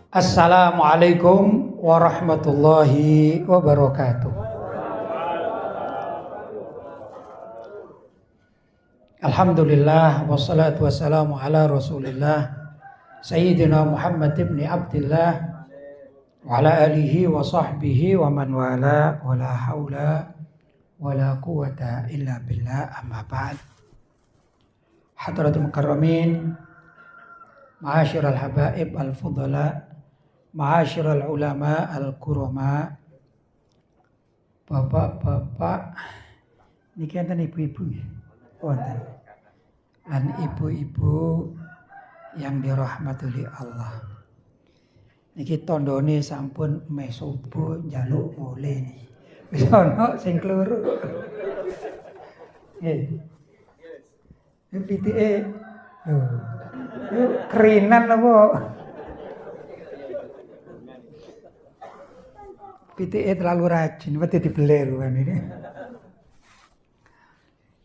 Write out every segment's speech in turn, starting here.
Assalamualaikum warahmatullahi wabarakatuh. Alhamdulillah wassalatu wassalamu ala Rasulillah Sayyidina Muhammad ibn Abdillah wa ala alihi wa sahbihi wa man wala wa la hawla wa la quwata illa billah, amma ba'd. Hadratul mukarramin, ma'asyiral habaib al-fudala, ma'asyiral ulama al-kurama, bapak-bapak niki enten ibu-ibu wonten lan ibu-ibu yang dirahmati Allah. Niki tandane sampun meh subuh njaluk mulih niki. Wis ana sing kluru. Nggih. Pitike kerinan apa? Pitike terlalu rajin, wedi dibeler kan ini.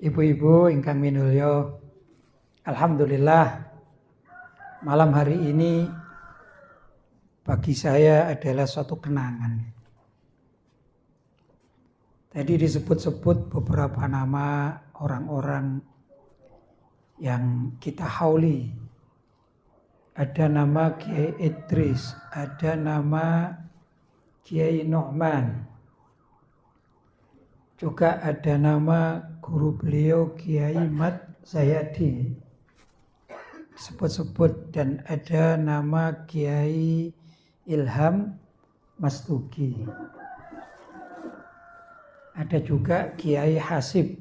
Ibu-ibu ingkang minulya, alhamdulillah malam hari ini bagi saya adalah suatu kenangan. Tadi disebut-sebut beberapa nama orang-orang yang kita hauli. Ada nama Kiai Idris, ada nama Kiai Nu'man, juga ada nama guru beliau Kiai Mat Zayadi sebut-sebut, dan ada nama Kiai Ilham Mastuki, ada juga Kiai Hasib.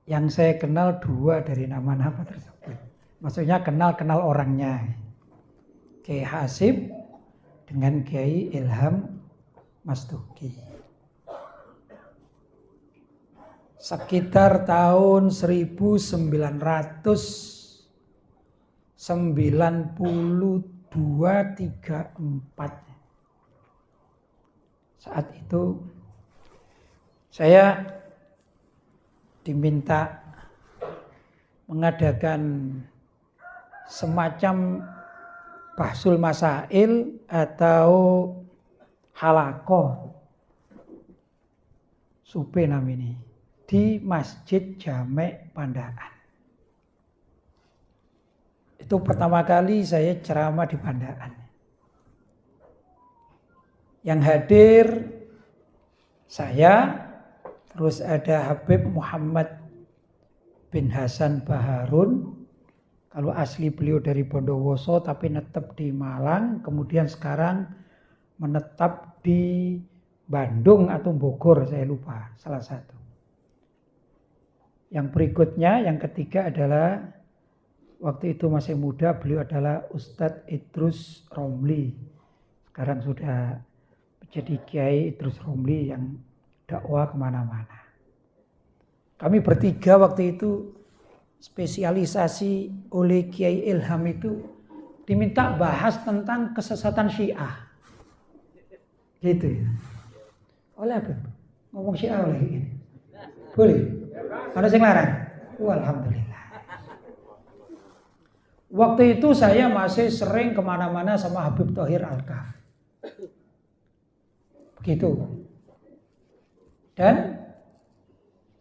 Yang saya kenal dua dari nama-nama tersebut, maksudnya kenal orangnya, Kiai Hasib dengan Kiai Ilham Mastuki. Sekitar tahun 1992-34. Saat itu saya diminta mengadakan semacam bahsul masail atau halakoh supe namanya di Masjid Jamek Pandaan. Itu pertama kali saya ceramah di Pandaan. Yang hadir saya, terus ada Habib Muhammad bin Hasan Baharun. Kalau asli beliau dari Bondowoso tapi netap di Malang, kemudian sekarang menetap di Bandung atau Bogor, saya lupa, salah satu. Yang berikutnya, yang ketiga adalah waktu itu masih muda, beliau adalah Ustadz Idrus Romli. Sekarang sudah menjadi Kiai Idrus Romli yang dakwah kemana-mana. Kami bertiga waktu itu spesialisasi oleh Kiai Ilham itu diminta bahas tentang kesesatan Syiah. Gitu ya. Oleh apa? Ngomong Syiah oleh ini. Boleh? Ada yang larang? Alhamdulillah. Waktu itu saya masih sering kemana-mana sama Habib Thohir Al-Kaf. Begitu. Dan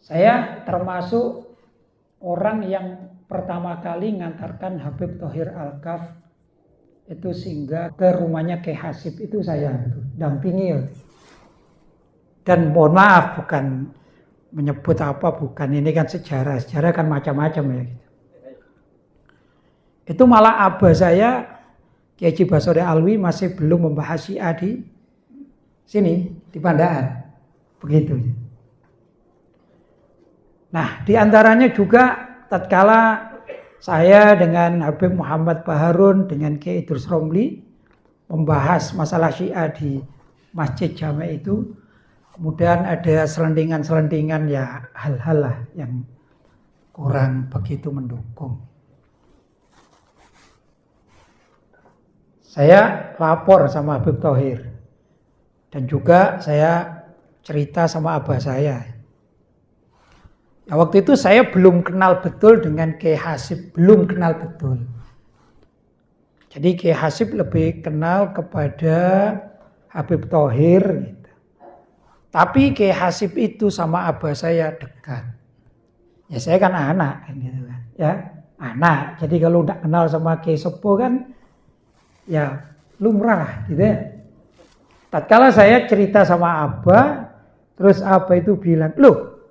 saya termasuk orang yang pertama kali ngantarkan Habib Thohir Al-Kaf itu singgah ke rumahnya Kiai Hasib. Itu saya dampingi. Dan mohon maaf, bukan menyebut apa, bukan, ini kan sejarah kan macam-macam ya gitu. Itu malah abah saya Kiai Haji Basori Alwi masih belum membahas Syiah di sini di Pandaan, begitu. Nah, diantaranya juga tatkala saya dengan Habib Muhammad Baharun dengan Kiai Idrus Romli membahas masalah Syiah di Masjid Jamek itu, kemudian ada selentingan-selentingan ya hal-hal lah yang kurang begitu mendukung. Saya lapor sama Habib Thohir dan juga saya cerita sama abah saya. Nah, waktu itu saya belum kenal betul dengan Kiai Hasib, belum kenal betul. Jadi Kiai Hasib lebih kenal kepada Habib Thohir gitu. Tapi Kiai Hasib itu sama abah saya dekat. Ya saya kan anak kan gitu kan. Ya, anak. Jadi kalau tidak kenal sama Kiai Sepuh kan ya lumrah gitu ya. Tatkala saya cerita sama abah, terus abah itu bilang, "Loh,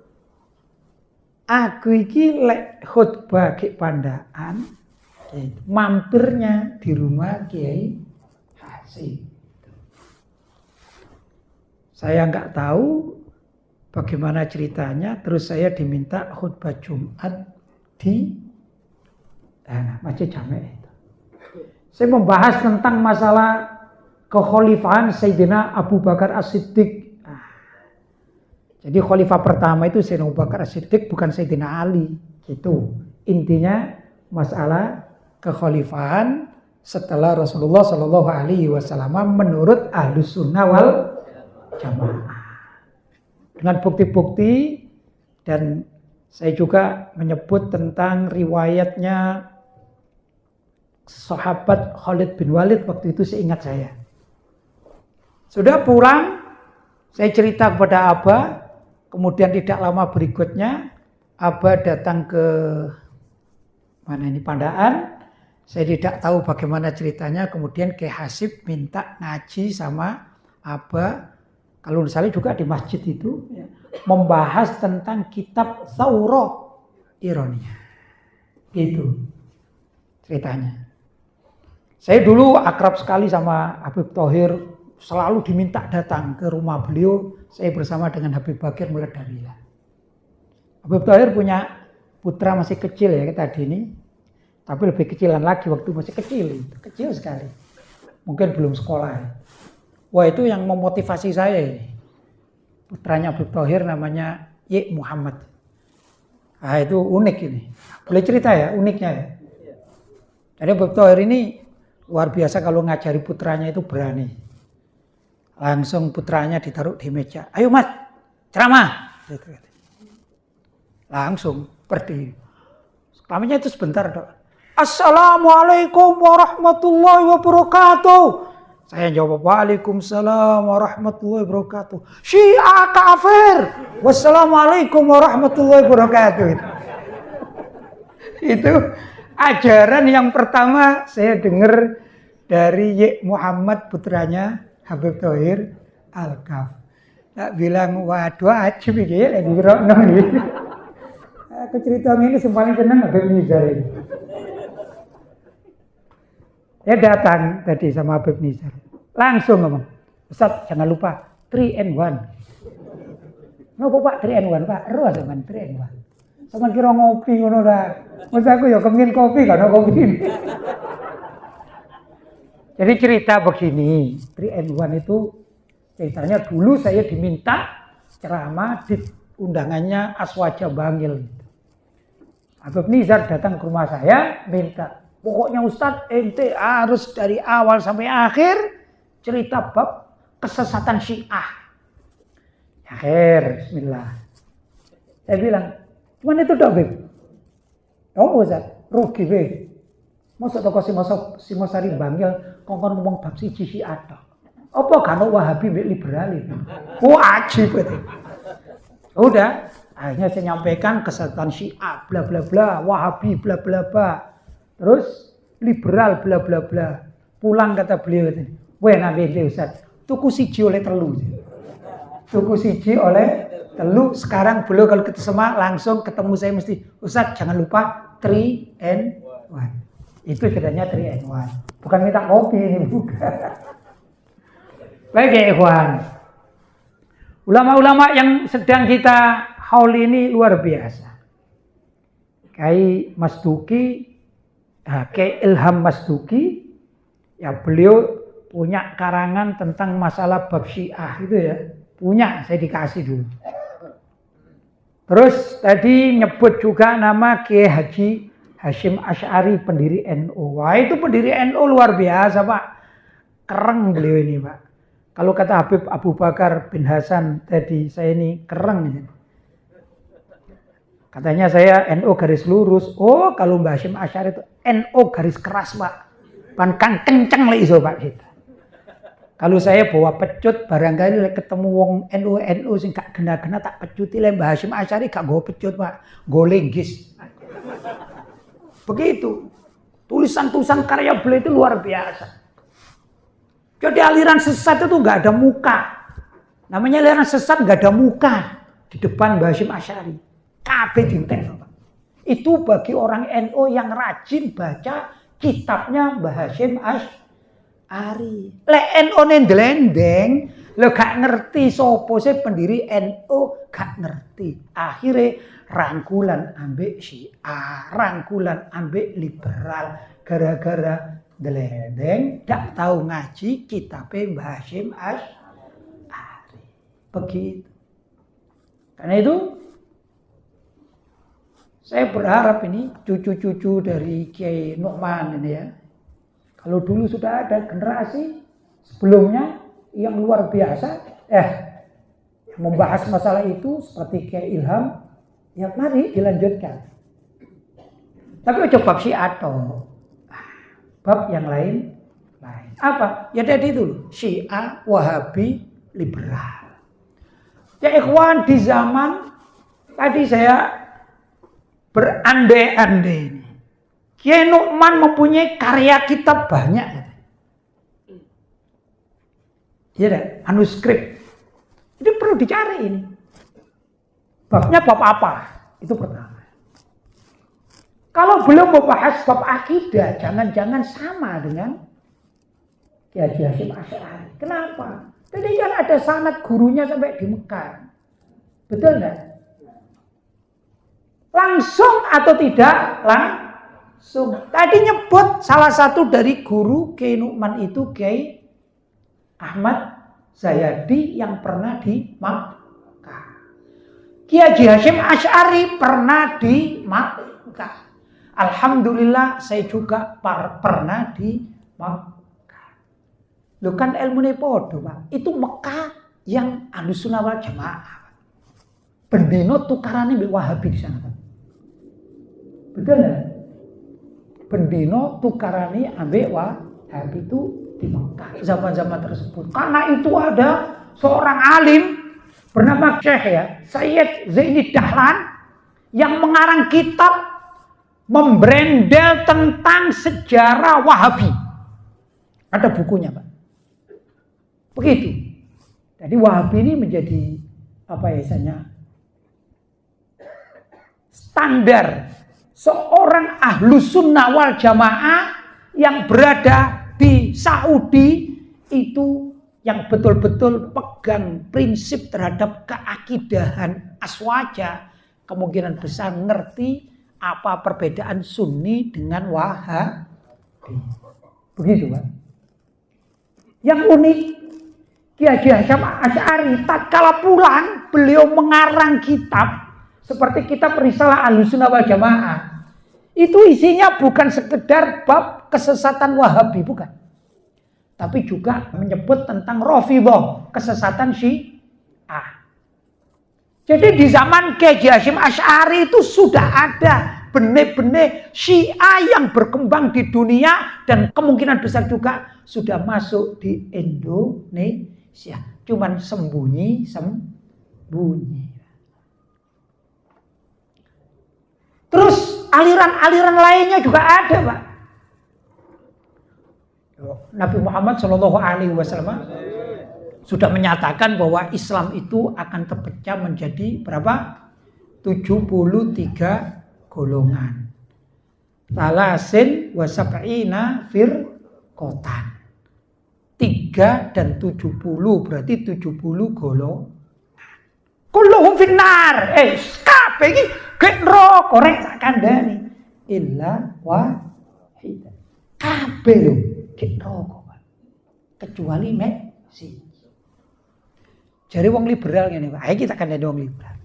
aku iki lek khutbah ke Pandaan, mampirnya di rumah Kiai Hasib." Saya nggak tahu bagaimana ceritanya, terus saya diminta khutbah Jumat di Masjid Jami' itu. Saya membahas tentang masalah kekhalifahan Sayyidina Abu Bakar As-Siddiq. Jadi khalifah pertama itu Sayyidina Abu Bakar As-Siddiq, bukan Sayyidina Ali. Gitu. Intinya masalah kekhalifahan setelah Rasulullah Shallallahu Alaihi Wasallam menurut Ahlus Sunnah wal Jamaah. Dengan bukti-bukti, dan saya juga menyebut tentang riwayatnya sahabat Khalid bin Walid waktu itu seingat saya. Sudah pulang, saya cerita kepada Abah, kemudian tidak lama berikutnya Abah datang ke Pandaan. Saya tidak tahu bagaimana ceritanya, kemudian Kiai Hasib minta ngaji sama Abah. Kalau misalnya juga di masjid itu ya, membahas tentang kitab Thawrah Ironiyah. Gitu ceritanya. Saya dulu akrab sekali sama Habib Thohir, selalu diminta datang ke rumah beliau. Saya bersama dengan Habib Bakir Muladarilah. Habib Thohir punya putra masih kecil ya tadi ini, tapi lebih kecilan lagi waktu masih kecil, kecil sekali. Mungkin belum sekolah. Wah, itu yang memotivasi saya ini. Putranya Habib Thohir namanya Y. Muhammad. Ah, itu unik ini. Boleh cerita ya uniknya ya. Jadi Habib Thohir ini luar biasa, kalau ngajari putranya itu berani. Langsung putranya ditaruh di meja. "Ayo Mas, ceramah." Langsung berdiri. Ceramahnya itu sebentar dok. "Assalamualaikum warahmatullahi wabarakatuh." Saya jawab, "Waalaikumsalam warahmatullahi wabarakatuh." "Syiah kafir." "Wassalamualaikum warahmatullahi wabarakatuh." Itu ajaran yang pertama saya dengar dari Y. Muhammad, putranya Habib Thohir Al-Kaf. Tak bilang, "Waduh ajib iki ya lagi ngrokno iki." Aku cerita ini paling seneng Habib Nizar ini. Dia datang tadi sama Habib Nizar. Langsung ngomong, "Ustaz, jangan lupa 3-in-1. Napa Pak 3-in-1 Pak? Ero sampean 3-in-1. Sampeyan kira ngopi ngono ta. Mas aku ya kepengin kopi kan kopi. Jadi cerita begini, 3-in-1 itu ceritanya dulu saya diminta ceramah di undangannya Aswaja Bangil. Habib Nizar datang ke rumah saya minta, "Pokoknya Ustadz ente harus dari awal sampai akhir cerita bab kesesatan Syiah." Akhir, bismillah. Saya bilang, "Cuman itu dong, Beb." "Oh Ustadz, rugi Beb. Masa toko Simosari Bangil kongkon ngomong bab siji Syiah tok. Apa kan Wahabi mbek liberal itu?" Wajib itu. Udah, akhirnya saya nyampaikan kesesatan Syiah bla bla bla, Wahabi bla bla bla. Terus liberal bla bla bla. Pulang kata beliau itu, "Weh nabi Ustaz, tuku siji oleh telu." Tuku siji oleh telu. Sekarang beliau kalau ketemu langsung ketemu saya mesti, "Ustaz jangan lupa 3-in-1." Itu bedanya 3-in-1. Bukan minta kopi ini, bukan. Baik ya ikhwan. Ulama-ulama yang sedang kita haul ini luar biasa. Kiai Masduki, Kiai Ilham Masduki, ya beliau punya karangan tentang masalah bab Syiah itu ya. Punya, saya dikasih dulu. Terus tadi nyebut juga nama Kiai Haji Hashim Asy'ari, pendiri NU. Wah itu pendiri NU luar biasa Pak. Kereng beliau ini Pak. Kalau kata Habib Abu Bakar bin Hasan tadi, saya ini kereng. Katanya saya NU garis lurus. Oh kalau Mbah Hashim Asy'ari itu NU garis keras Pak. Pan kan kenceng lek iso Pak kita. Kalau saya bawa pecut barangkali lek ketemu wong NU sing gak gena-gena tak pecuti lek Mbah Hasyim Asy'ari gak nggo pecut Pak, nggo linggis. Begitu. Tulisan-tulisan karya beliau itu luar biasa. Jadi aliran sesat itu nggak ada muka. Namanya aliran sesat nggak ada muka di depan Mbah Hasyim Asy'ari. Kabeh dinten. Itu bagi orang NU yang rajin baca kitabnya Mbah Hasyim Asy'ari. Lek NU ndelendeng, lo gak ngerti sopo sih pendiri NU, gak ngerti. Akhirnya rangkulan ambek Syiah, rangkulan ambek liberal, gara-gara ndelendeng gak tahu ngaji kitabnya Mbah Hasyim Asy'ari. Begitu. Karena itu saya berharap ini cucu-cucu dari Kiai Nu'man ini ya. Kalau dulu sudah ada generasi sebelumnya yang luar biasa, yang membahas masalah itu seperti Kiai Ilham, ya mari dilanjutkan. Tapi coba bab Syiah atau bab yang lain. Apa? Ya tadi itu Syiah, Wahabi, liberal. Ya ikhwan, di zaman tadi saya berandai-andai ini. Kiai Nu'man mempunyai karya kitab banyak. Iya dah, manuskrip. Itu perlu dicari ini. Babnya bab apa? Itu pertama. Kalau belum membahas bab akidah, jangan-jangan sama dengan Kiai Hasyim Asy'ari. Kenapa? Jadi kan ada sanad gurunya sampai di Mekah. Betul enggak? Langsung atau tidak? Langsung. Tadi nyebut salah satu dari guru Kiai Nu'man itu Kiai Ahmad Zayadi yang pernah di Makkah. Kiai Hasyim Asy'ari pernah di Makkah. Alhamdulillah saya juga pernah di Makkah. Loh kan ilmune podo Pak. Itu Mekah yang Ahlussunnah wal Jamaah. Bendino tukarane mbek Wahabi di sana Pak. Betul enggak? Bendino tukarane ambek Wahabi itu di Mekah zaman-zaman tersebut. Karena itu ada seorang alim bernama Syekh ya, Sayyid Zaini Dahlan yang mengarang kitab membrandel tentang sejarah Wahabi. Ada bukunya, Pak. Begitu. Jadi Wahabi ini menjadi apa ya istilahnya? Standar seorang Ahlussunnah wal Jamaah yang berada di Saudi itu yang betul-betul pegang prinsip terhadap keakidahan aswaja, kemungkinan besar ngerti apa perbedaan Sunni dengan Wahabi. Begitu Pak. Yang unik, Kiai Hasyim Asy'ari tatkala pulang beliau mengarang kitab seperti kitab Risalah Ahlussunnah wal Jamaah. Itu isinya bukan sekedar bab kesesatan Wahabi, bukan. Tapi juga menyebut tentang Rafidhah, kesesatan Syiah. Jadi di zaman Kiai Hasyim Asy'ari itu sudah ada benih-benih Syiah yang berkembang di dunia dan kemungkinan besar juga sudah masuk di Indonesia. Cuman sembunyi. Terus aliran-aliran lainnya juga ada, Pak. Nabi Muhammad SAW sudah menyatakan bahwa Islam itu akan terpecah menjadi berapa? 73 golongan. Talasin wa sab'ina firqatan. 3 dan 70 berarti 70 golongan. Kulluhum finnar. Kabeh iki gek neraka rek sak kandhane. Illa wahidah. Kabeh lho gek neraka. Kecuali mek siji. Jare wong liberal ngene, Pak. Ayo kita kandhani wong liberal.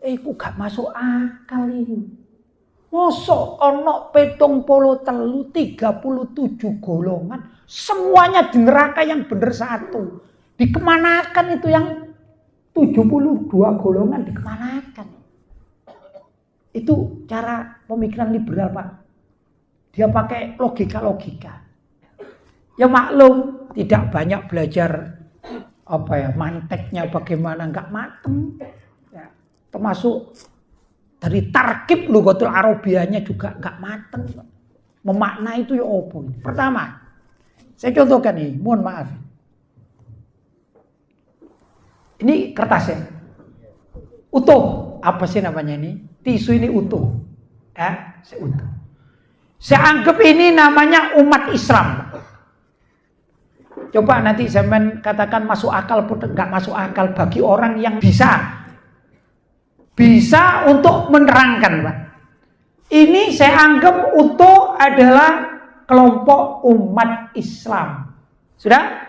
Iku gak masuk akal ini. Mosok ana 73 37 golongan, semuanya di neraka yang bener satu. Dikemanakan itu yang 72 golongan dikemanakan? Itu cara pemikiran liberal, Pak. Dia pakai logika-logika. Ya maklum, tidak banyak belajar manteknya bagaimana, enggak mateng. Ya, termasuk dari tarkib lughatul Arabianya juga enggak mateng. Memaknai itu ya opo. Pertama, saya contohkan nih, mohon maaf. Ini kertasnya. Utuh. Apa sih namanya ini? Tisu ini utuh. Saya utuh. Saya anggap ini namanya umat Islam. Coba nanti zaman katakan masuk akal pun enggak masuk akal bagi orang yang bisa untuk menerangkan, Pak. Ini saya anggap utuh adalah kelompok umat Islam. Sudah?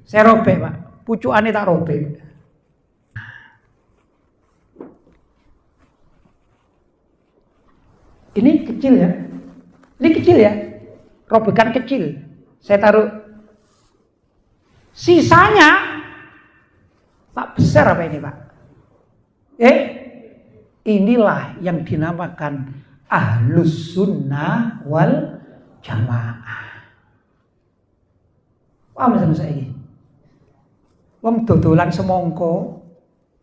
Saya robek, Pak. Pucukannya tak robek. Ini kecil ya. Ini kecil ya. Robekan kecil. Saya taruh. Sisanya tak besar apa ini, Pak? Inilah yang dinamakan Ahlus Sunnah wal Jamaah. Paham sama saya ini? Wong dodolan semongko,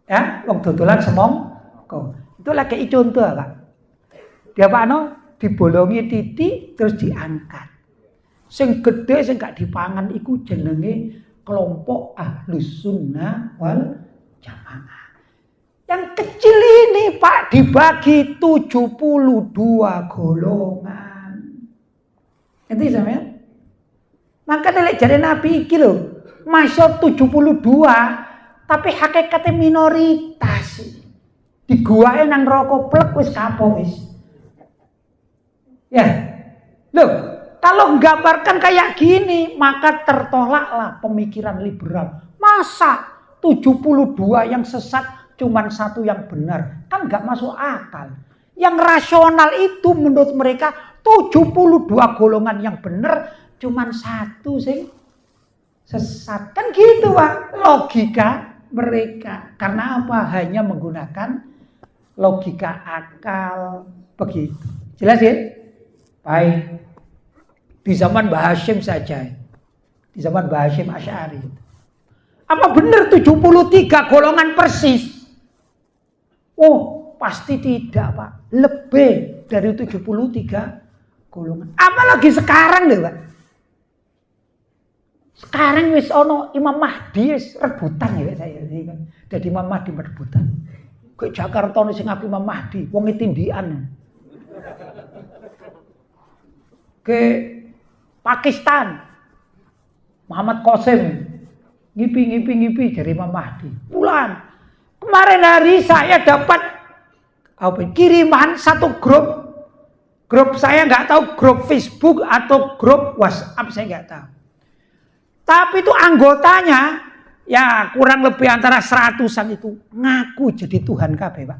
ya, wong dodolan semongko. Itu lagi contoh, Pak. Dia dibolongi titik terus diangkat. Sing gede sing gak dipangan iku jenenge kelompok Ahlus Sunnah wal Jamaah. Yang kecil ini, Pak, dibagi 72 golongan. Itu sampean? Maka nek jare Nabi iki lho, masuk 72, tapi hakikatnya minoritas. Diguae nang neraka plek wis kapok wis. Ya. Loh, kalau menggambarkan kayak gini, maka tertolaklah pemikiran liberal. Masa 72 yang sesat cuman satu yang benar? Kan enggak masuk akal. Yang rasional itu menurut mereka 72 golongan yang benar, cuman satu sing sesat. Kan gitu, Pak, logika mereka. Karena apa? Hanya menggunakan logika akal begitu. Jelas ya? Baik. Di zaman Mbah Hasyim saja. Di zaman Mbah Hasyim Asy'ari. Apa benar 73 golongan persis? Oh, pasti tidak, Pak. Lebih dari 73 golongan. Apalagi sekarang deh, Pak. Sekarang wis ono Imam Mahdi rebutan ya saya. Jadi Imam Mahdi rebutan. Ke Jakarta nih sing ngaku Imam Mahdi, wong tindikan. Ke Pakistan, Muhammad Qasim ngipi dari Imam Mahdi. Bulan kemarin hari saya dapat kiriman satu grup saya nggak tahu grup Facebook atau grup WhatsApp saya nggak tahu. Tapi itu anggotanya ya kurang lebih antara 100-an itu ngaku jadi Tuhan kabeh, Pak.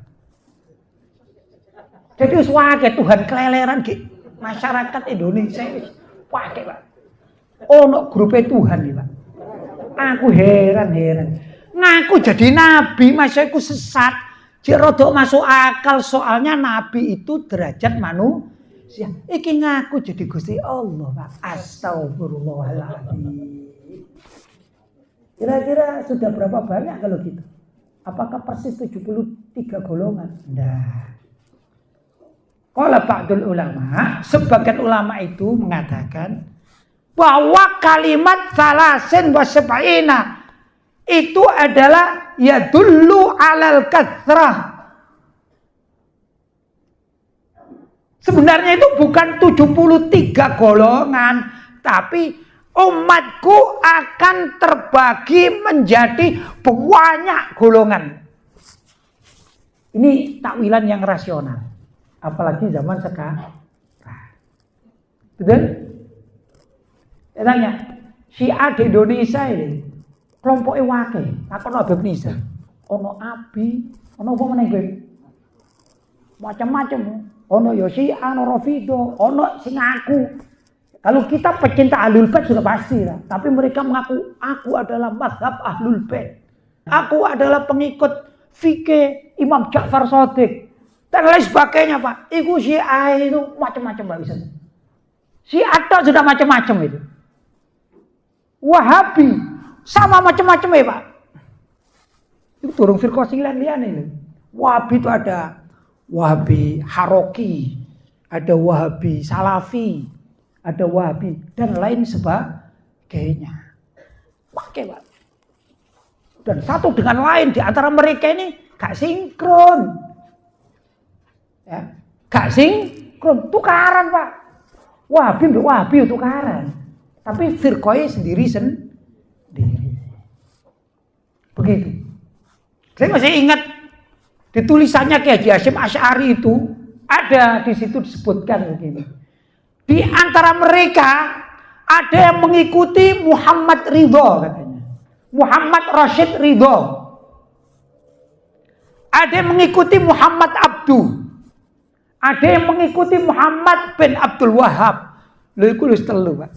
Jadi wis wae Tuhan keleleran ki masyarakat Indonesia wis wae, Pak. Ono grupe Tuhan iki, Pak. Aku heran. Ngaku jadi nabi, masa iku sesat. Jek rada masuk akal soalnya nabi itu derajat manusia. Iki ngaku jadi Gusti Allah, Pak. Astagfirullahaladzim. Kira-kira sudah berapa banyak kalau gitu? Apakah persis 73 golongan? Nah. Qala ba'dul ulama, sebagian ulama itu mengatakan bahwa kalimat salasin wa sab'ina itu adalah yadullu alal kathrah. Sebenarnya itu bukan 73 golongan, tapi umatku akan terbagi menjadi banyak golongan. Ini takwilan yang rasional. Apalagi zaman sekarang. Betul? Saya tanya, Syiah di Indonesia ini kelompoknya wakil. Aku ono Habib Nisa, ono Abi, ono apa meneh macam-macam. Ono ya Syiah, ono Rafidho, ono sing ngaku. Kalau kita pecinta Ahlul Bait sudah pasti lah. Tapi mereka mengaku, aku adalah mazhab Ahlul Bait. Aku adalah pengikut fikih Imam Ja'far Shadiq. Dan lain sebagainya, Pak. Itu Syiah itu macam-macam, Pak. Bisa. Syiah itu sudah macam-macam itu. Wahabi, sama macam-macam ya Pak. Itu turun firqah sing liane lho. Wahabi itu ada Wahabi Haroki, ada Wahabi Salafi, ada Wahabi dan lain sebagainya. Pakai Pak. Dan satu dengan lain di antara mereka ini gak sinkron. Ya, gak sinkron, tukaran Pak. Wahabi tukaran. Tapi firqahnya sendiri. Begitu. Saya masih ingat di tulisannya Kiai Haji Hasyim Asy'ari itu ada di situ disebutkan begini. Di antara mereka ada yang mengikuti Muhammad Ridho katanya. Muhammad Rashid Ridho. Ada yang mengikuti Muhammad Abdu. Ada yang mengikuti Muhammad bin Abdul Wahab. Lha iku wis telu, Pak.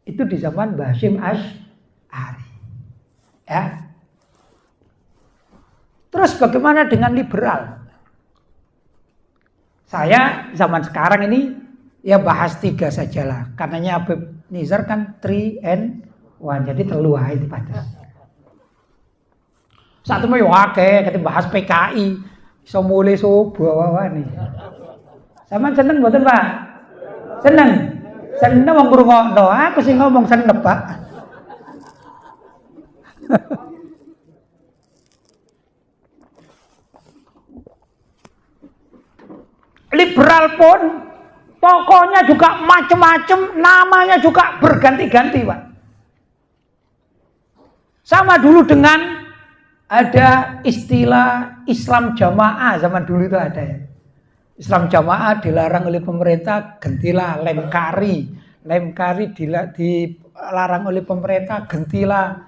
Itu di zaman Mbah Hasyim Asy'ari. Ya. Terus bagaimana dengan liberal? Saya zaman sekarang ini ya bahas 3 sajalah. Karenanya Habib Nizar kan 3 and 1. Jadi telu wae itu pada. Satu mau akeh kita bahas PKI. Iso mulai bawa nih. Sampeyan seneng mboten, Pak? Seneng. Seneng wong ngrungokno. Aku sing ngomong seneng, Pak. Liberal pun tokohnya juga macam-macam, namanya juga berganti-ganti, Pak. Sama dulu dengan ada istilah Islam Jamaah, zaman dulu itu ada ya. Islam Jamaah dilarang oleh pemerintah, gantilah Lemkari. Lemkari dilarang oleh pemerintah, gantilah.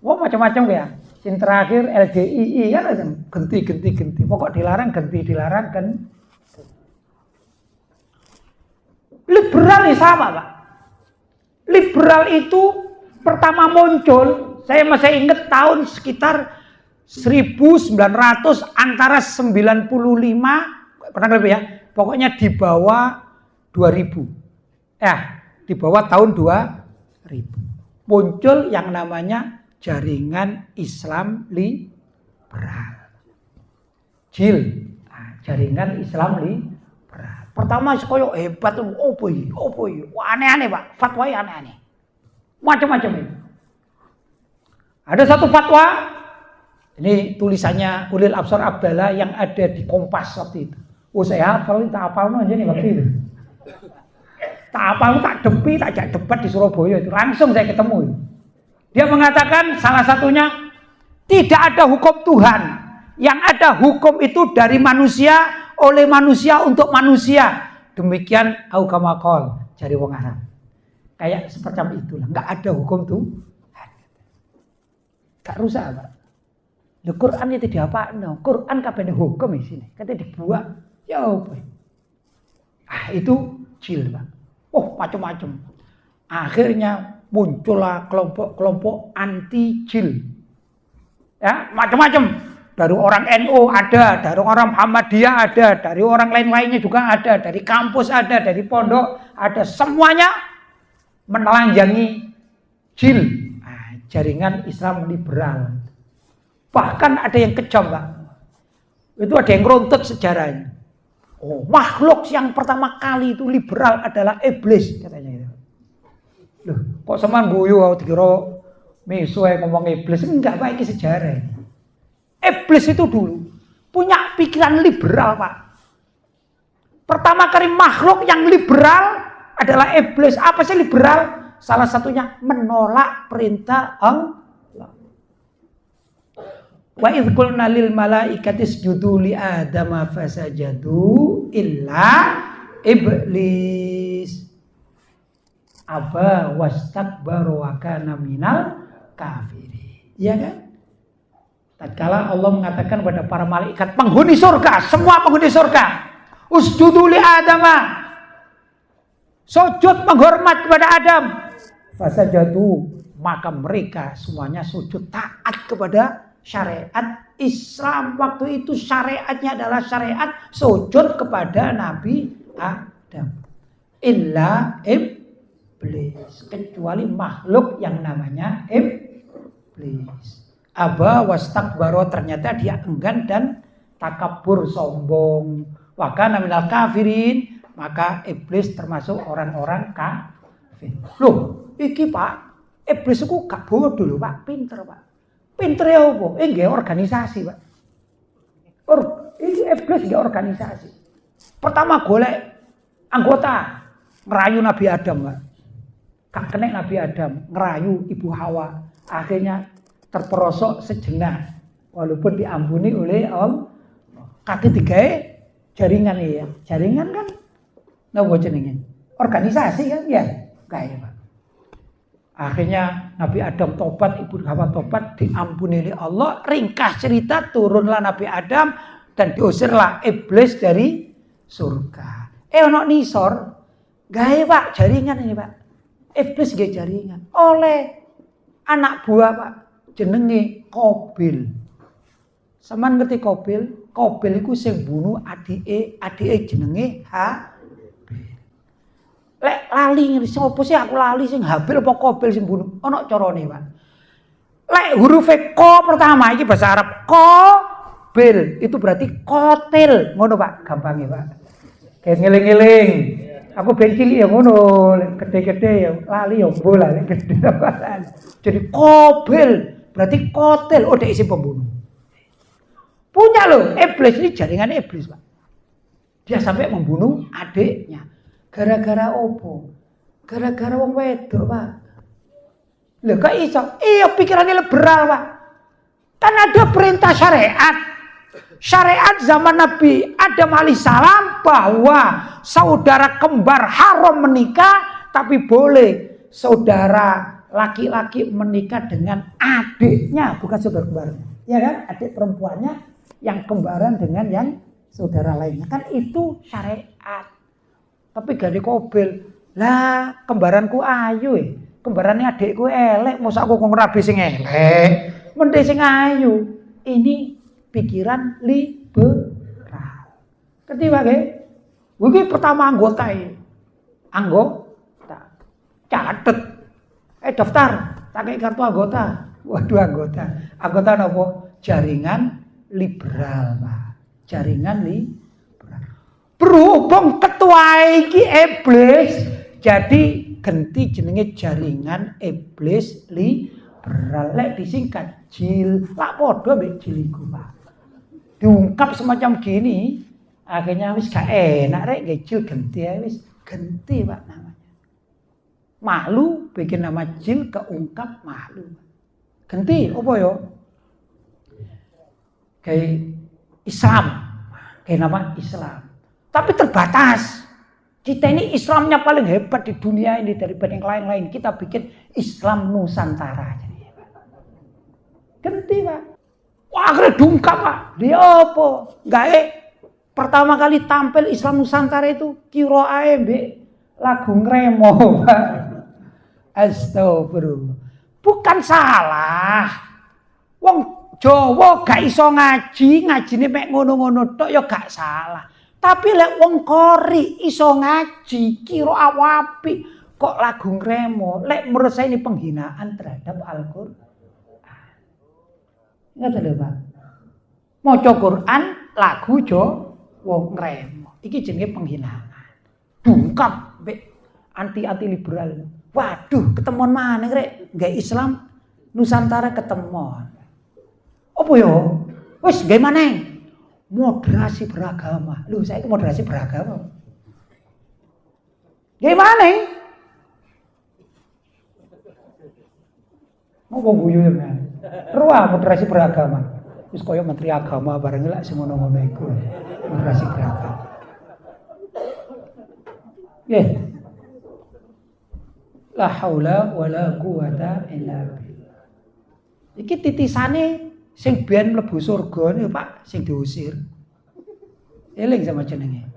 Wah, macam-macam ya. Yang terakhir LDII kan ganti. Pokok dilarang ganti. Liberal ini sama, Pak. Liberal itu pertama muncul, saya masih ingat tahun sekitar 1900 antara 95, pernah lebih ya, pokoknya di bawah 2000. Di bawah tahun 2000. Muncul yang namanya Jaringan Islam Liberal. JIL. Jaringan Islam Liberal. Pertama koyo hebat, opo iki? Wah, aneh-aneh, Pak. Fatwanya aneh-aneh. Macam-macam itu. Ada satu fatwa, ini tulisannya Ulil Absar Abdallah yang ada di Kompas waktu itu. Oh, saya hafal, tak hafal aja nih waktu itu. Tak hafal, tak depi, tak ajak debat di Surabaya itu. Langsung saya ketemu. Dia mengatakan salah satunya tidak ada hukum Tuhan. Yang ada hukum itu dari manusia, oleh manusia untuk manusia. Demikian aukamakol dari wong Arab. Kayak semacam itulah. Enggak ada hukum Tuhan. Gak rusak, Pak. Di Quran itu diapa-no? Quran kabeh hukum di sini. Kata dibuat. Ya apa? Itu jil, Pak. Oh, macam-macam. Akhirnya muncullah kelompok-kelompok anti jil. Ya, macam-macam. Dari orang NU ada, dari orang Muhammadiyah ada, dari orang lain-lainnya juga ada, dari kampus ada, dari pondok ada, semuanya menelanjangi JIL, Jaringan Islam Liberal. Bahkan ada yang kejam, Pak. Itu ada yang runtut sejarahnya. Oh, makhluk yang pertama kali itu liberal adalah iblis, katanya. Loh, kok seman guyu dikira meso ngomong iblis? Enggak, Pak, ini sejarah ini. Iblis itu dulu punya pikiran liberal, Pak. Pertama kali makhluk yang liberal adalah iblis. Apa sih liberal? Salah satunya menolak perintah Allah. Wa idz qulna lil malaikati isjudu li adama fasajadu illa iblis aba wastakbara wa kana minal kafirin. Iya kan? Tatkala Allah mengatakan kepada para malaikat penghuni surga, semua penghuni surga, usjudu li adama, sujud menghormat kepada Adam. Fasajadu, maka mereka semuanya sujud taat kepada syariat Islam. Waktu itu syariatnya adalah syariat sujud kepada Nabi Adam. Illa iblis, kecuali makhluk yang namanya iblis. Aba wastakbaro, ternyata dia enggan dan takabur, sombong. Wa kana minal kafirin, maka iblis termasuk orang-orang kafir. Loh, iki Pak, iblis iku gak bodoh lho Pak, pinter Pak. Pintere opo? Nggih organisasi Pak. Iki iblis nggih organisasi. Pertama golek anggota, ngerayu Nabi Adam Pak. Gak kena Nabi Adam, ngerayu Ibu Hawa. Akhirnya terperosok sejenak, walaupun diampuni oleh Allah. Kaki digawe jaringan ya. Jaringan kan napa jenenge? Organisasi kan ya. Kae Pak. Akhirnya Nabi Adam tobat, Ibu Hawa tobat, diampuni oleh Allah. Ringkas cerita, turunlah Nabi Adam dan diusirlah iblis dari surga. Ono nisor, gawe Pak jaringan ini Pak. Iblis gawe jaringan oleh anak buah Pak, jenenge Qabil. Saman ngerti Qabil? Qabil iku sing bunuh adike jenenge Habil. Lek lali ngerti sapa sih aku lali sing Habil apa Qabil sing bunuh? Ana carane, Pak. Lek huruf ko pertama iki bahasa Arab Qabil itu berarti kotil, ngono Pak, gampange Pak. Kayak ngeling-ngeling. Aku ben cilik ya ngono, gede-gede ya lali ya bola lek gede. Jadi Qabil berarti kotil, oh dia isi pembunuh. Punya loh, iblis ini jaringan iblis Pak. Dia sampai membunuh adiknya. Gara-gara opo? Gara-gara wong wedok Pak. Lho kok iso? Iya pikirannya liberal Pak. Kan ada perintah syariat. Syariat zaman Nabi Adam alaihissalam bahwa saudara kembar haram menikah, tapi boleh saudara laki-laki menikah dengan adiknya, bukan saudara kembarnya. Ya kan? Adik perempuannya yang kembaran dengan yang saudara lainnya. Kan itu syariat. Tapi gak Qabil. Lah, kembaranku ayu kembarannya adikku elek, mosok aku kok rabi sing elek. Mendhe sing ayu. Ini pikiran liberal. Ngerti Pak nggih? Iki pertama anggota iki. Anggota. Catet. Daftar, tak kei kartu anggota. Waduh anggota. Anggota napa? Jaringan liberal, Pak. Jaringan liberal. Berhubung ketua iki iblis, jadi ganti jenenge jaringan iblis liberal. Lek disingkat jil, lak padha mbek jil iku, Pak. Diungkap semacam gini, akhirnya wis gak enak rek nggih jil ganti ae wis ganti Pak namanya. Malu bikin nama jil keungkap malu. Ganti apa yo? Kayak Islam, kayak nama Islam. Tapi terbatas. Kita ini Islamnya paling hebat di dunia ini daripada yang lain-lain. Kita bikin Islam Nusantara. Ganti Pak. Wah akhirnya dungkap Pak. Dia apa? Gae pertama kali tampil Islam Nusantara itu kiro AMB lagu ngremo Pak. Astagfirullah. Bukan salah. Wong Jawa gak iso ngaji, ngajine mek ngono-ngono tok ya gak salah. Tapi lek wong kori iso ngaji, kira awapi kok lagu ngremo. Lek menurut saya ini penghinaan terhadap Al-Qur'an. Ngerti lho Pak. Maca Quran lagu Jawa ngremo. Iki jenenge penghinaan. Dungkap mek anti liberal. Waduh, ketemuan mana rek? Gak Islam Nusantara ketemuan. Apa yo? Wis gawe maneh. Moderasi beragama. Lho, saya itu moderasi beragama. Gawe maneh. Mau guyu ya. Ruah moderasi beragama. Wis koyo menteri agama bareng lek sing ngono-ngono iku. Moderasi beragama. Nggih. La haula wala quwata illa billah. Iki titisane sing biyen mlebu surga niku Pak, sing diusir. Eling sama jenenge.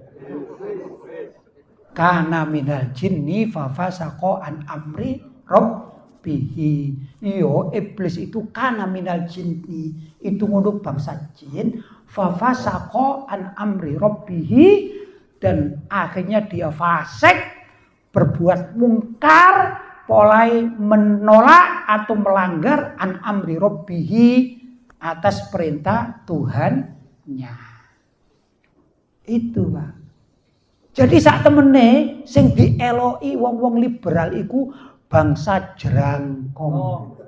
Kana minal jinni fa fasaqa an amri rabbih. Iyo iblis itu kana minal jinni, itu ngono bangsa jin, fa fasaqa an amri rabbih, dan akhirnya dia fasik, berbuat mungkar, mulai menolak atau melanggar an amri rabbihi atas perintah Tuhannya. Itu, Pak. Jadi sak temene sing dieloki wong-wong liberal iku bangsa jerangkong.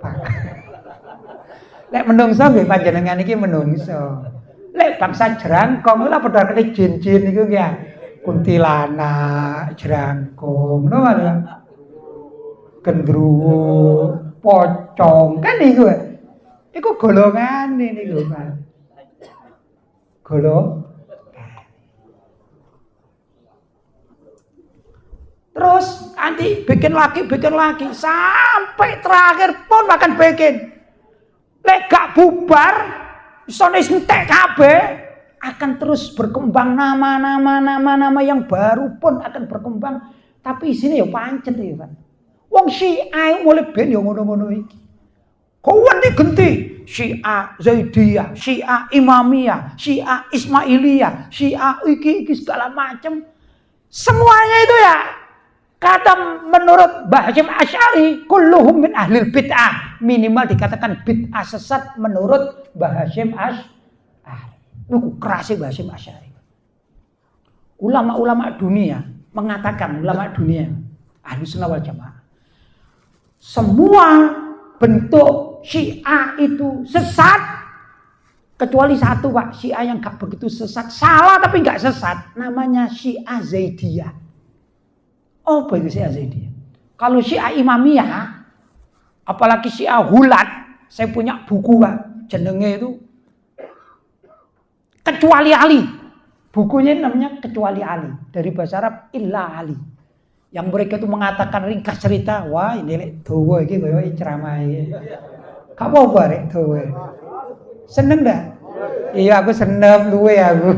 Lek menungso nggih panjenengan iki menungso. Lek bangsa jerangkong lha padha kene jin-jin niku ya. Kuntilanak, jerangkong, ngono lho. Gendruwo, pocong, kan iku. Iku golongane niku, Pak. Terus nanti bikin lagi sampai terakhir pun makan bikin. Lek gak bubar, isone entek kabeh, akan terus berkembang nama yang baru pun akan berkembang. Tapi isine ya pancet ya, Pak. Wong Syiah mulai ben ya ngono-ngono iki. Kawan digenti Syiah Zaidiyah, Syiah Imamiyah, Syiah Ismailiyah, Syiah iki segala macam. Semuanya itu ya kata menurut Mbah Hasyim Asy'ari kulluhum min ahlil bid'ah, minimal dikatakan bid'ah sesat menurut Mbah Hasyim Asy'ari. Niku kerase Mbah Hasyim Asy'ari. Ulama-ulama dunia mengatakan, ulama dunia Ahlussunnah wal Jamaah, semua bentuk Syiah itu sesat kecuali satu, Pak. Syiah yang gak begitu sesat, salah tapi gak sesat, namanya Syiah Zaidiyah. Apa itu Syiah Zaidiyah? Kalau Syiah Imamiyah, apalagi Syiah Hulat, saya punya buku, Pak, jenenge itu Kecuali Ali. Bukunya namanya Kecuali Ali, dari bahasa Arab Illa Ali. Yang mereka itu mengatakan ringkas cerita, wah ini lek dawa iki koyo ceramah iki. Gak apa-apa rek dawa. Seneng dah? Iya aku seneng luwe aku.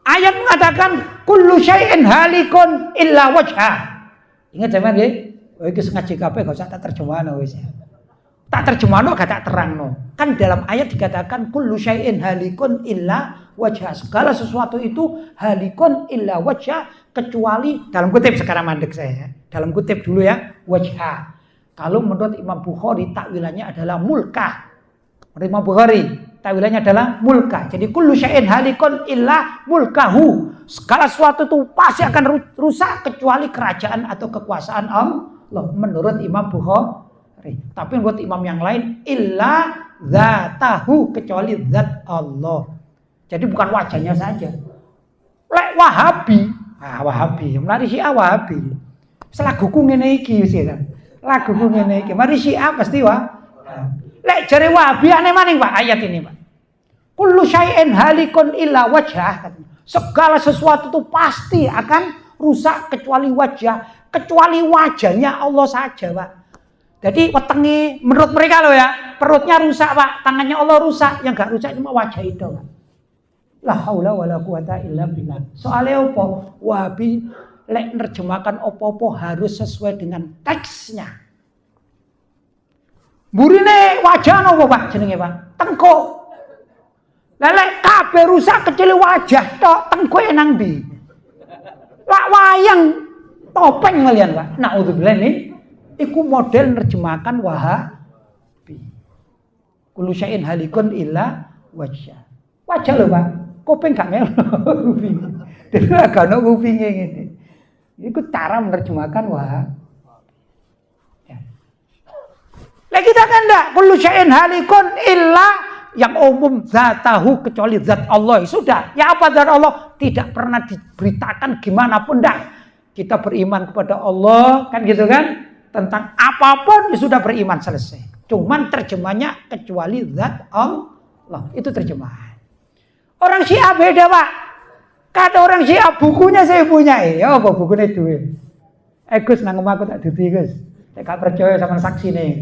Ayat mengatakan kullu syai'in halikun illa wajhah. Ingat zaman nggih? Oh iki sengaja kabeh gak usah tak terjemahno wis. Tak terjemahno gak tak terangno. Kan dalam ayat dikatakan kullu syai'in halikun illa wajhah. Segala sesuatu itu halikun illa wajhah kecuali, dalam kutip sekarang mandek saya. Dalam kutip dulu ya, wajhah. Kalau menurut Imam Bukhari takwilannya adalah mulkah. Menurut Imam Bukhari takwilannya adalah mulkah. Jadi kullu syai'in halikun illa mulkahu. Segala sesuatu itu pasti akan rusak kecuali kerajaan atau kekuasaan Allah menurut Imam Bukhari. Tapi menurut imam yang lain illa dzatahu, kecuali zat Allah. Jadi bukan wajahnya saja. Lek Wahabi, Wahabi, mari Syiah Wahabi. Selaguku ngene iki wis ya. Laguku ngene iki. Mari Syiah pasti lek jare Wahabi aneh maning, Pak, ayat ini, Pak. Kullu syai'in halikun illa wajhah. Segala sesuatu itu pasti akan rusak kecuali wajah, kecuali wajahnya Allah saja, Pak. Jadi wetenge menurut mereka loh ya, perutnya rusak, Pak, tangannya Allah rusak, yang gak rusak cuma wajah itu, Pak. La haula wala quwata illa billah. Soalnya apa? Wahabi lek nerjemahkan apa-apa harus sesuai dengan teksnya. Burine wajah apa, Pak, jenenge, Pak? Tengkuk. Lek kabeh rusak kecuali wajah tok, tengkuke nang ndi? Lak wayang topeng malian, Pak. Naudzubillah nih. Iku model nerjemahkan Wahabi. Kullu syai'in halikun illa wajah. Wajah lho, Pak. Kuping gak melo kuping. Dadi gak ono kupinge ngene. Iku cara menerjemahkan Wahabi. Ya. Lah kita kan ndak kullu syai'in halikun illa yang umum zatahu, kecuali zat Allah. Sudah. Ya apa zat Allah? Tidak pernah diberitakan gimana pun ndak. Kita beriman kepada Allah, kan gitu kan? Tentang apapun ya sudah beriman, selesai. Cuman terjemahnya kecuali zat Allah. Itu terjemahan. Orang Syiah beda, Pak. Kata orang Syiah bukunya saya punya. Ya apa bukunya duwe? Gus nang omah aku tak dudu, Gus. Saya gak percaya sama saksi nih.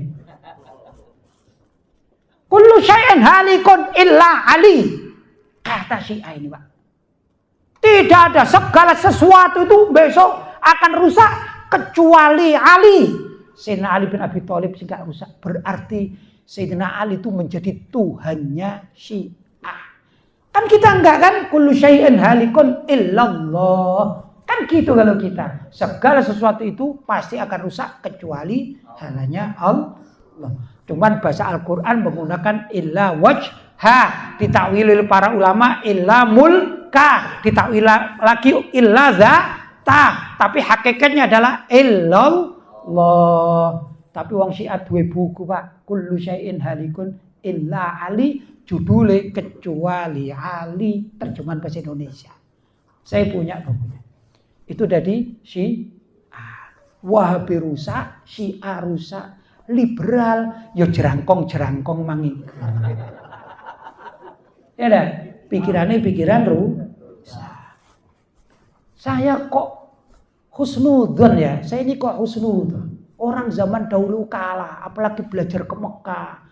Kullu syai'in halikun illa Ali. Kata Syiah ini, Pak. Tidak ada, segala sesuatu itu besok akan rusak kecuali Ali. Sayyidina Ali bin Abi Thalib sih gak rusak. Berarti Sayyidina Ali itu menjadi Tuhannya Syiah. Kan Kan kita enggak kan, kullu syai'in halikun illallah. Kan gitu kalau kita. Segala sesuatu itu pasti akan rusak kecuali hanya Allah. Cuman bahasa Al-Quran menggunakan illa wajha, ditakwil para ulama illa mulka, ditakwil lagi illa zata, tapi hakikatnya adalah illallah. Tapi wong Syiah duwe buku Pak, kullu syai'in halikun illa Ali, judulnya kecuali Ali, terjemahan bahasa Indonesia. Saya punya bukunya. Itu dari Syiah. Wahabi rusak, Syiah rusak, liberal yo jerangkong mangi. Ya dah, pikirannya pikiran rusak. Saya kok husnudzon ya, saya ini kok husnudzon. Orang zaman dahulu kala, apalagi belajar ke Mekah.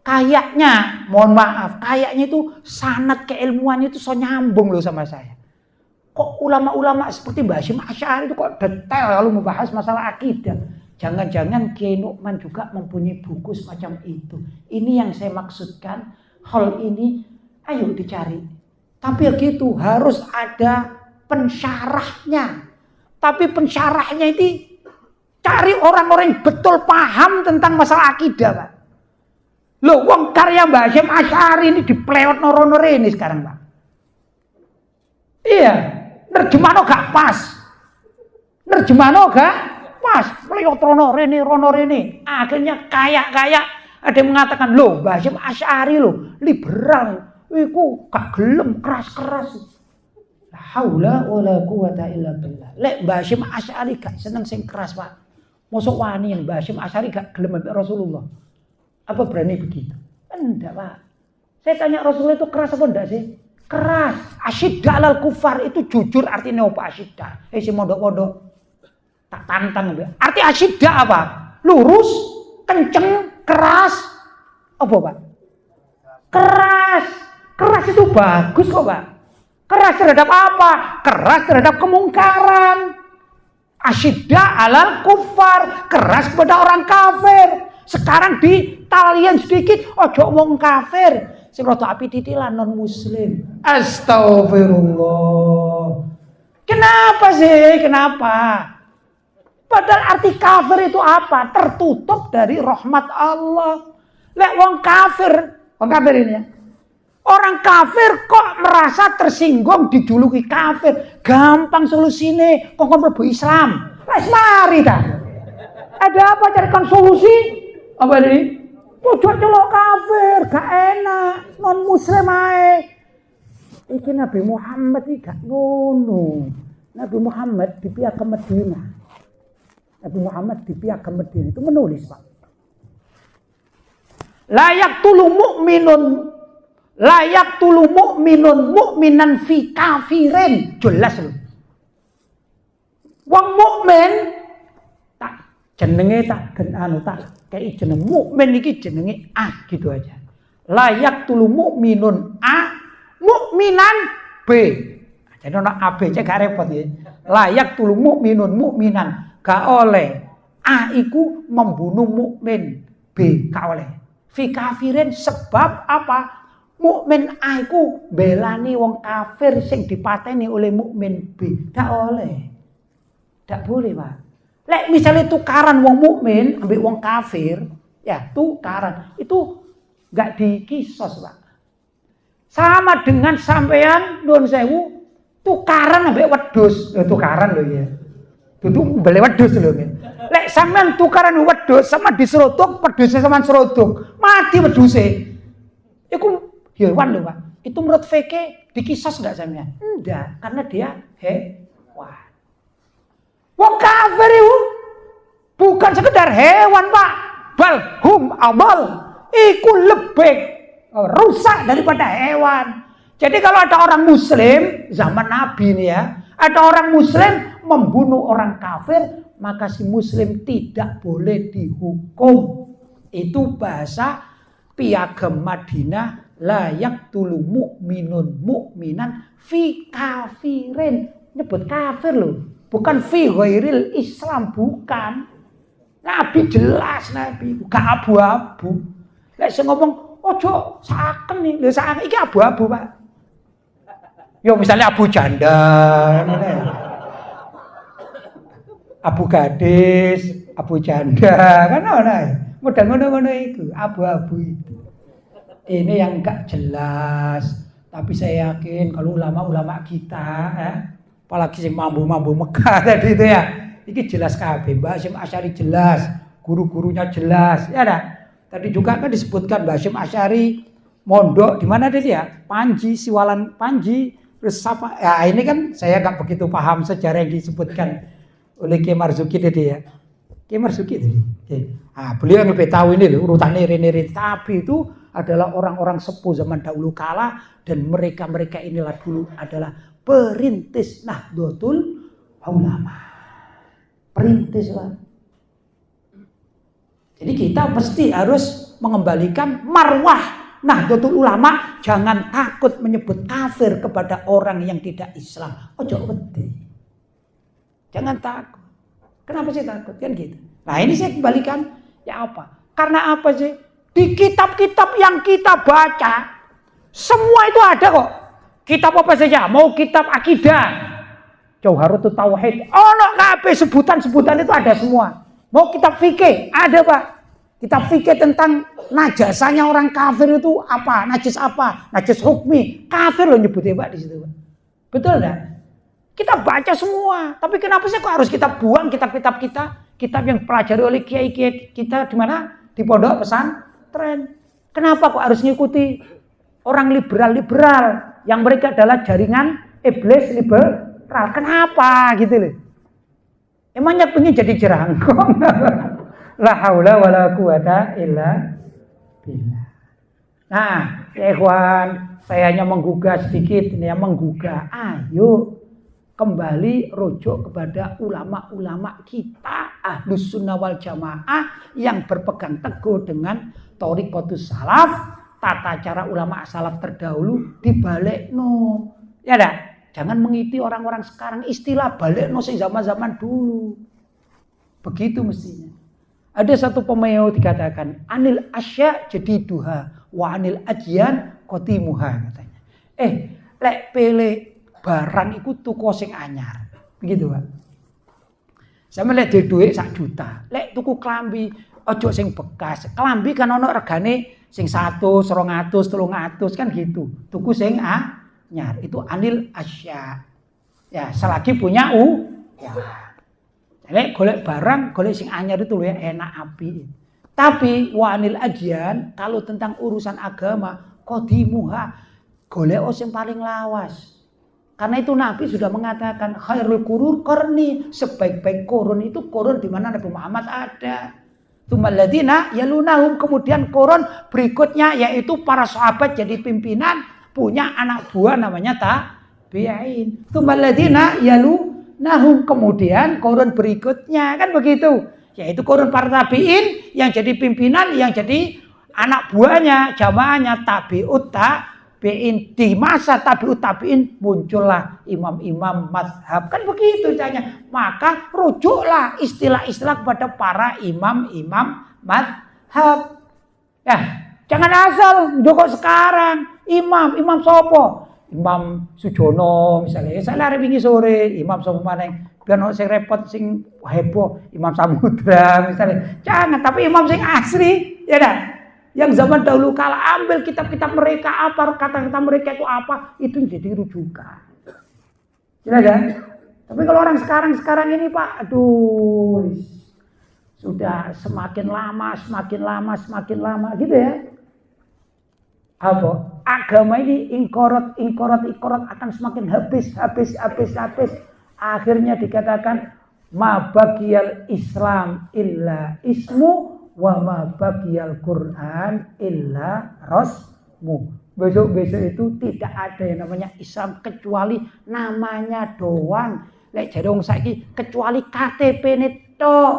Kayaknya, mohon maaf, kayaknya itu sanad keilmuannya itu so nyambung loh sama saya. Kok ulama-ulama seperti Mbah Hasyim Asy'ari itu kok detail kalau membahas masalah akidah. Jangan-jangan Kiai Nu'man juga mempunyai buku semacam itu. Ini yang saya maksudkan, hal ini ayo dicari. Tapi begitu harus ada pensyarahnya. Tapi pensyarahnya itu cari orang-orang yang betul paham tentang masalah akidah, Pak. Loh, wong karya Mbah Hasyim Asy'ari ini diplewet noro-noro ini sekarang, Pak. Iya, nerjemahno gak pas. Nerjemahno gak pas. Plewet rono rene. Akhirnya kayak ada yang mengatakan, loh, Mbah Hasyim Asy'ari loh, liberal. Iku gak gelem keras-keras. La haula wala quwata illa billah. Lek Mbah Hasyim Asy'ari gak seneng sing keras, Pak. Mosok wani Mbah Hasyim Asy'ari gak gelem ambek Rasulullah. Apa berani begitu? Enggak, Pak. Saya tanya Rasulullah itu keras apa enggak sih? Keras. Asyidda alal kufar itu jujur artinya apa asyidda? Si mondok-mondok tak tantang. Arti asyidda apa? Lurus, kenceng, keras. Apa, Pak? Keras. Keras itu bagus kok, Pak. Keras terhadap apa? Keras terhadap kemungkaran. Asyidda alal kufar, keras kepada orang kafir. Sekarang di talian sedikit, ojo wong kafir. Sing rada api titilan non muslim. Astagfirullah. Kenapa sih? Kenapa? Padahal arti kafir itu apa? Tertutup dari rahmat Allah. Lek wong kafir ini ya. Orang kafir kok merasa tersinggung dijuluki kafir. Gampang solusine, kok mlebu Islam. Wes mari ta. Ada apa carikan solusi? Apa ini? Ojo celok kafir, gak enak, non muslim ae. Iki Nabi Muhammad iki gak ngono. Nabi Muhammad di piagam Madinah. Nabi Muhammad di piagam Madinah itu menulis, Pak. Layak tulu mu'minun mu'minan fi kafirin. Jelas lho. Wong mukmin tak jenenge tak kayak jeneng mukmin iki jenenge A gitu aja. Layak tulu mu'minun A, mukminan B. Jadi ono A B C gak repot ya. Layak tulu mu'minun mu'minan gak oleh. A iku membunuh mukmin, B gak oleh. Fi kafirin sebab apa? Mukmin A iku belani wong kafir sing dipateni oleh mukmin B. Gak oleh. Gak boleh, Pak. Lek misalnya tukaran wong mukmin ambek wong kafir, ya tukaran itu gak dikisos, Pak. Sama dengan sampean nuwun sewu tukaran ambek wedhus, tukaran lho ya. Dudu beli wedhus lho ya. Lek sampean tukaran wedhus sama diserodok, wedhusnya sama serodok, mati wedhuse. Iku hewan lho, Pak. Itu menurut fikih dikisos enggak sampean? Enggak, karena dia hewan. Wong kafir itu bukan sekedar hewan, Pak. Bal hum amal. Iku lebih rusak daripada hewan. Jadi kalau ada orang muslim zaman Nabi ini ya, ada orang muslim membunuh orang kafir, maka si muslim tidak boleh dihukum. Itu bahasa piagam Madinah, layak tulu mu'minun mu'minan fi kafirin. Nyebut kafir loh. Bukan fi ghairil Islam, bukan. Nabi jelas, Nabi gak abu-abu. Lek sing ngomong ojo saken nih, lho saken iki abu-abu, Pak. Yo misalnya Abu Janda, Abu Gadis, Abu Janda, kan ono. Modal ngono-ngono itu, abu-abu itu. Ini yang enggak jelas. Tapi saya yakin kalau ulama-ulama kita, apalagi yang mambu-mambu Mekah tadi itu ya, ini jelas kabeh. Mbah Hasyim Asy'ari jelas, guru-gurunya jelas, ya dah. Tadi juga kan disebutkan Mbah Hasyim Asy'ari mondok di mana tadi ya? Panji, Siwalan Panji, terus apa? Ya ini kan saya nggak begitu paham sejarah yang disebutkan oleh Kiai Marzuki tadi ya. Kiai Marzuki tadi. Nah, beliau yang lebih tahu ini loh, urutannya rene-rene. Tapi itu adalah orang-orang sepuh zaman dahulu kala dan mereka-mereka inilah dulu adalah perintis Nahdlatul Ulama. Perintis lah. Jadi kita pasti harus mengembalikan marwah Nahdlatul Ulama, jangan takut menyebut kafir kepada orang yang tidak Islam. Ojo wedi. Jangan takut. Kenapa sih takut? Kan gitu. Nah ini saya kembalikan, ya apa? Karena apa sih? Di kitab-kitab yang kita baca, semua itu ada kok. Kitab apa saja? Mau kitab akidah, Jauharatul Tauhid, ono kabeh sebutan-sebutan itu ada semua. Mau kitab fikih, ada Pak. Kitab fikih tentang najasanya orang kafir itu apa? Najis hukmi. Kafir loh nyebutnya Pak di situ, Pak. Betul enggak? Kita baca semua. Tapi kenapa sih kok harus kita buang kitab-kitab kita? Kitab yang pelajari oleh kiai-kiai kita di mana? Di pondok pesantren. Kenapa kok harus ngikuti orang liberal-liberal yang mereka adalah jaringan iblis liberal? Kenapa gitu loh? Emangnya pengen jadi jerangkong? La haula wala quwata illa billah. Nah, ya ikhwan, saya hanya menggugah sedikit ini ya, menggugah. Ayo kembali rujuk kepada ulama-ulama kita Ahlus Sunnah wal Jamaah yang berpegang teguh dengan thariqatus salaf, tata cara ulama salaf terdahulu dibalekno. Ya dah, jangan mengikuti orang-orang sekarang istilah balekno sing zaman-zaman dulu. Begitu mestinya. Ada satu pemeo dikatakan anil asya jadi duha wa anil ajyan qatimuha katanya. Lek pele barang iku tuku sing anyar. Begitu, Pak. Sampe lek duwe sak juta, lek tuku klambi aja sing bekas. Klambi kan ono regane sing 100, 200, 300 kan gitu. Tuku sing anyar. Itu anil asya. Ya, selagi punya ya. Lek golek barang, golek sing anyar itu ya enak api. Tapi wa anil ajyan, kalau tentang urusan agama, qadimuha, golek sing paling lawas. Karena itu Nabi sudah mengatakan khairul qurun qarni, sebaik-baik qurun itu qurun di mana Nabi Muhammad ada. Tsumal ladzina yalunahum, kemudian qurun berikutnya yaitu para sahabat jadi pimpinan, punya anak buah namanya tabi'in. Tsumal ladzina yalunahum, kemudian qurun berikutnya kan begitu. Yaitu qurun para tabi'in yang jadi pimpinan, yang jadi anak buahnya, jamaahnya tabi'ut tabi'in. Di masa tabi'ut tabi'in muncullah imam-imam mazhab. Kan begitu caranya. Maka rujuklah istilah-istilah kepada para imam-imam mazhab. Ya, jangan asal joko sekarang. Imam sopo? Imam Sujono misalnya. Saya lari wingi sore, imam sopo maneh. Biar ono sing repot sing heboh, Imam Samudra misalnya. Jangan, tapi imam sing asli, ya dah. Yang zaman dahulu kala ambil kitab-kitab mereka apa, kata-kata mereka itu apa, itu jadi rujukan. Jelas kan? Tapi kalau orang sekarang ini Pak, aduh, sudah semakin lama gitu ya. Apa? Agama ini ingkorot akan semakin habis. Akhirnya dikatakan ma baqiyal Islam illa ismu wa ma baqiyal Quran illa rasmu. Besok-besok itu tidak ada yang namanya Islam kecuali namanya doang. Lek jare wong saiki kecuali KTP-ne tok.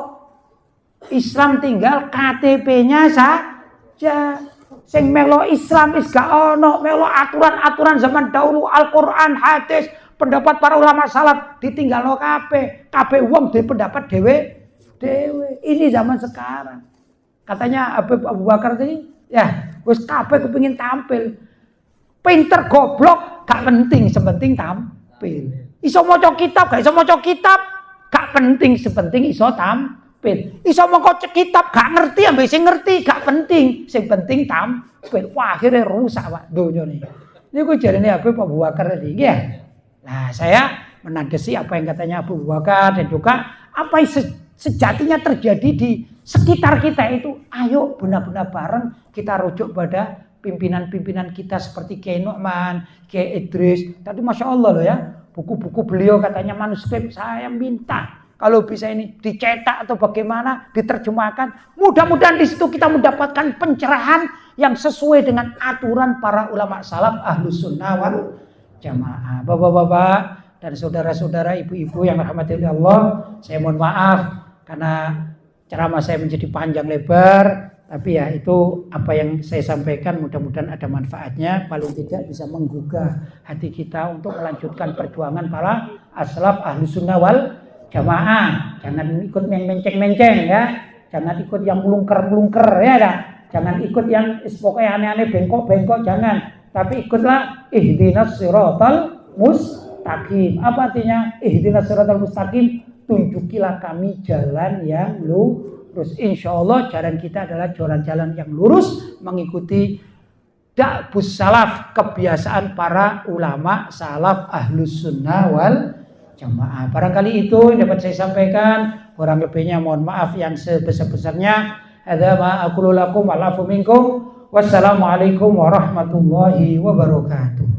Islam tinggal KTP-nya saja. Sing melo Islam wis gak ono, melo aturan-aturan zaman dahulu, Al-Qur'an, hadis, pendapat para ulama salaf ditinggalno kabeh. Kabeh wong duwe pendapat dhewe. Ini zaman sekarang. Katanya Abu Bakar tadi, ya, wis kabeh kepengin tampil. Pinter goblok gak penting, sepenting tampil. Iso maca kitab, gak iso maca kitab, gak penting, sepenting iso tampil. Iso maca kitab gak ngerti ambek sing ngerti gak penting, sing penting tampil. Wah, akhirnya rusak Pak donya nih. Niku jarene Habib Abu Bakar tadi nggih ya. Nah, saya menandesi apa yang katanya Abu Bakar dan juga apa yang sejatinya terjadi di sekitar kita itu. Ayo benar-benar bareng kita rujuk pada pimpinan-pimpinan kita seperti Kiai Nu'man, Kiai Idris. Tadi Masya Allah loh ya, buku-buku beliau katanya manuskrip saya minta kalau bisa ini dicetak atau bagaimana, diterjemahkan. Mudah-mudahan di situ kita mendapatkan pencerahan yang sesuai dengan aturan para ulama salaf Ahlus Sunnah wal Jamaah. Bapak-bapak dan saudara-saudara, ibu-ibu yang dirahmati Allah, saya mohon maaf karena ceramah saya menjadi panjang lebar. Tapi ya itu apa yang saya sampaikan, mudah-mudahan ada manfaatnya, paling tidak bisa menggugah hati kita untuk melanjutkan perjuangan para aslaf Ahlus Sunnah wal Jamaah. Jangan ikut yang menceng-menceng ya, jangan ikut yang melungker-melungker ya dah. Jangan ikut yang pokoknya aneh-aneh, bengkok-bengkok, jangan. Tapi ikutlah ihdinas siratal mustaqim. Apa artinya ihdinas siratal mustaqim? Tunjukilah kami jalan yang lurus. Insya Allah jalan kita adalah jalan-jalan yang lurus, mengikuti da'bus salaf, kebiasaan para ulama salaf Ahlus Sunnah wal Jamaah. Barangkali itu yang dapat saya sampaikan. Kurang lebihnya mohon maaf yang sebesar-besarnya. Hadza ma aqulu lakum wa afu minkum. Wassalamualaikum warahmatullahi wabarakatuh.